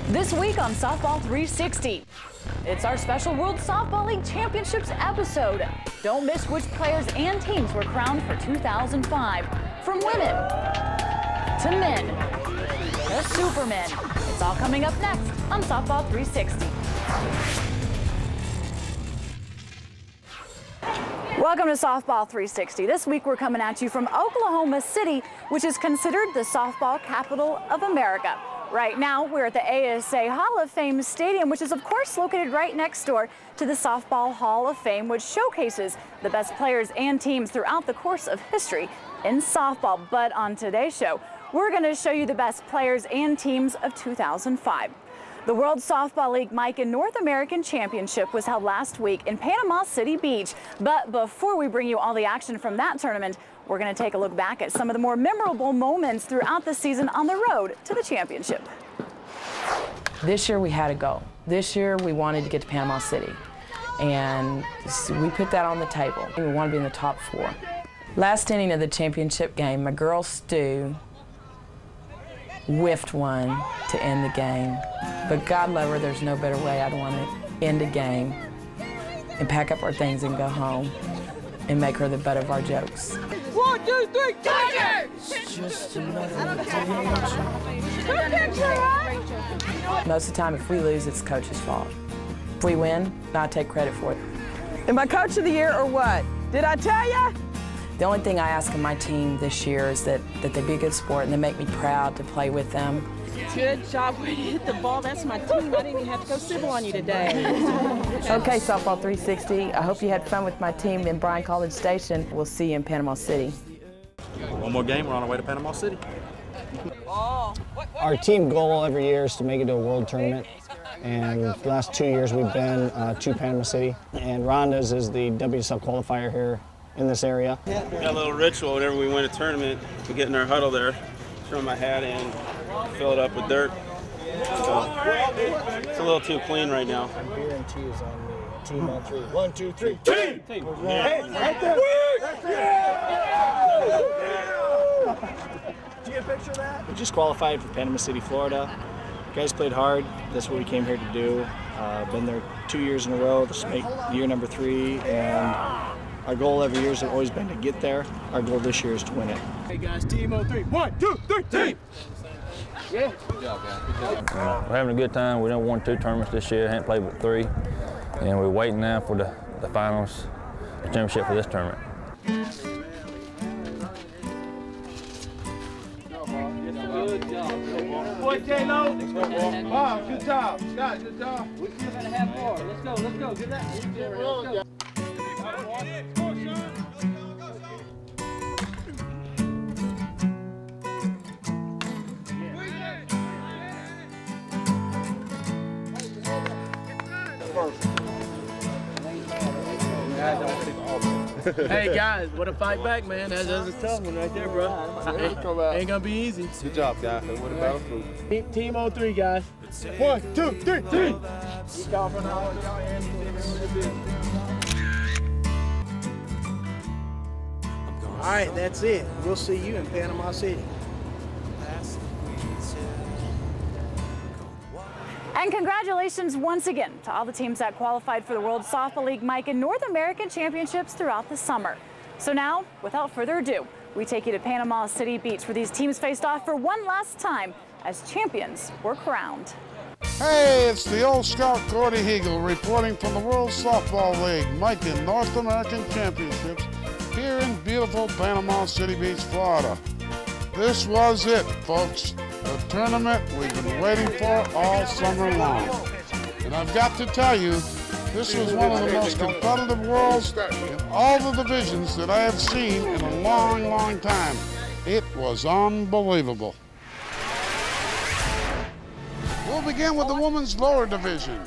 This week on Softball 360, it's our special World Softball League Championships episode. Don't miss which players and teams were crowned for 2005. From women to men to supermen. It's all coming up next on Softball 360. Welcome to Softball 360. This week we're coming at you from Oklahoma City, which is considered the softball capital of America. Right now, we're at the ASA Hall of Fame Stadium, which is of course located right next door to the Softball Hall of Fame, which showcases the best players and teams throughout the course of history in softball. But on today's show, we're going to show you the best players and teams of 2005. The World Softball League Miken North American Championship was held last week in Panama City Beach. But before we bring you all the action from that tournament, we're going to take a look back at some of the more memorable moments throughout the season on the road to the championship. This year we had a goal. This year we wanted to get to Panama City, and we put that on the table. We want to be in the top 4. Last inning of the championship game, my girl Stu whiffed one to end the game. But God love her, there's no better way I'd want to end a game and pack up our things and go home and make her the butt of our jokes. 1, 2, 3, Tiger! Most of the time, if we lose, it's coach's fault. If we win, I take credit for it. Am I coach of the year or what? Did I tell ya? The only thing I ask of my team this year is that they be a good sport and they make me proud to play with them. Good job when you hit the ball. That's my team. I didn't even have to go civil on you today. Okay, Softball 360. I hope you had fun with my team in Bryan College Station. We'll see you in Panama City. One more game, we're on our way to Panama City. Our team goal every year is to make it to a world tournament. And the last 2 years we've been to Panama City. And Rhonda's is the WSL qualifier here in this area. We got a little ritual whenever we win a tournament. We get in our huddle there, throw my hat in, fill it up with dirt. So it's a little too clean right now. Beer and tea is on me. Team on 3. 1, 2, 3. Team! Hey, right there. Do you get a picture of that? We just qualified for Panama City, Florida. You guys played hard. That's what we came here to do. Been there 2 years in a row. This make year number 3, and our goal every year has always been to get there. Our goal this year is to win it. Hey guys, team on 3. 1, 2, 3, team! Yeah. Good job, guys. We're having a good time. We done won 2 tournaments this year, haven't played but 3. And we're waiting now for the finals, the championship for this tournament. Good job. Boy, J-Lo. Wow, good job. Scott, good job. We still got a half more. Let's go. Get that. Let's go. Hey guys, what a fight back, man. That's a tough one right there, bro. Ain't gonna be easy. Good job, guys. What a battle group. Team on 3, guys. 1, 2, 3, team! All right, that's it. We'll see you in Panama City. And congratulations once again to all the teams that qualified for the World Softball League Miken North American Championships throughout the summer. So now, without further ado, we take you to Panama City Beach, where these teams faced off for one last time as champions were crowned. Hey, it's the old scout Gordy Hegel reporting from the World Softball League Miken North American Championships here in beautiful Panama City Beach, Florida. This was it, folks. The tournament we've been waiting for all summer long. And I've got to tell you, this was one of the most competitive worlds in all the divisions that I have seen in a long, long time. It was unbelievable. We'll begin with the women's lower division.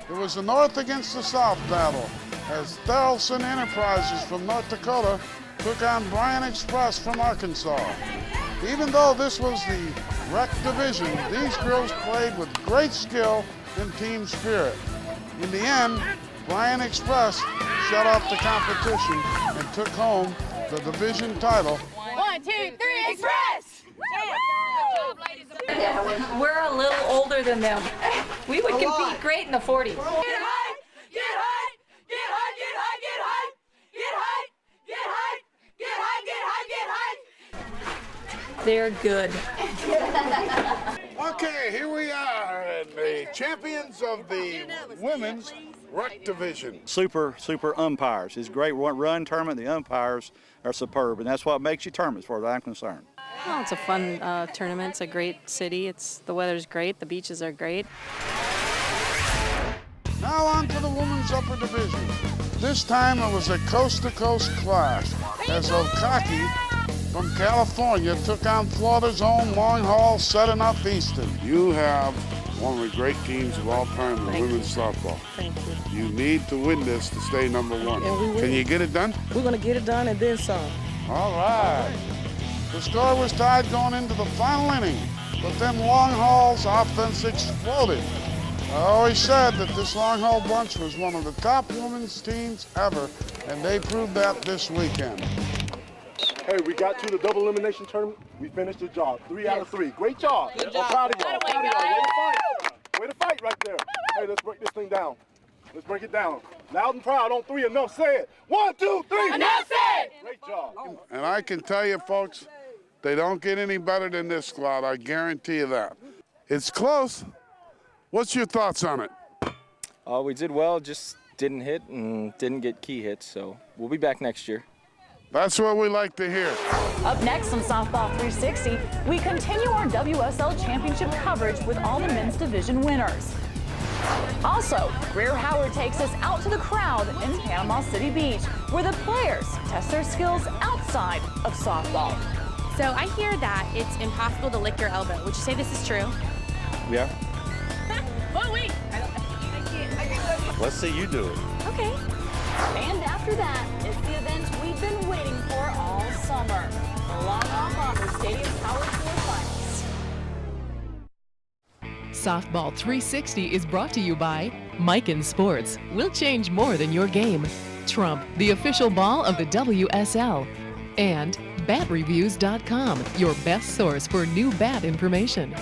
It was the North against the South battle as Tharaldson Enterprises from North Dakota took on Bryan Express from Arkansas. Even though this was the rec division, these girls played with great skill and team spirit. In the end, Bryan Express shut off the competition and took home the division title. 1, 2, 3, Express! We're a little older than them. We would compete great in the 40s. Get high, get high, get high, get high, get high, get high, get high, get high, get high, get high. They're good. Okay, here we are, and the champions of the women's rec division. Super umpires. It's a great run tournament. The umpires are superb, and that's what makes you tournament as far as I'm concerned. Well, it's a fun tournament. It's a great city. The weather's great. The beaches are great. Now on to the women's upper division. This time it was a coast-to-coast clash as Okaki from California took on Florida's own Long Haul Southern Northeastern. You have one of the great teams of all time in women's softball. Thank you. You need to win this to stay number one. And we will. Can you get it done? We're going to get it done and then some. All right. The score was tied going into the final inning, but then Long Haul's offense exploded. I always said that this Long Haul bunch was one of the top women's teams ever, and they proved that this weekend. Hey, we got to the double elimination tournament. We finished the job. 3 out of 3. Great job. Good job. Proud of y'all. Proud of y'all. Way to fight. Way to fight right there. Hey, let's break this thing down. Let's break it down. Loud and proud on 3. Enough said. 1, 2, 3. Enough said. Great job. And I can tell you, folks, they don't get any better than this squad. I guarantee you that. It's close. What's your thoughts on it? We did well, just didn't hit and didn't get key hits, so we'll be back next year. That's what we like to hear. Up next on Softball 360, we continue our WSL Championship coverage with all the men's division winners. Also, Greer Howard takes us out to the crowd in Panama City Beach, where the players test their skills outside of softball. So I hear that it's impossible to lick your elbow. Would you say this is true? Yeah. Oh, wait. Let's see you do it. Okay. And after that is the event we've been waiting for all summer. The Long Haul Bomber Stadium Power Tour Finals. Softball 360 is brought to you by Miken Sports. We'll change more than your game. Trump, the official ball of the WSL. And BatReviews.com, your best source for new bat information.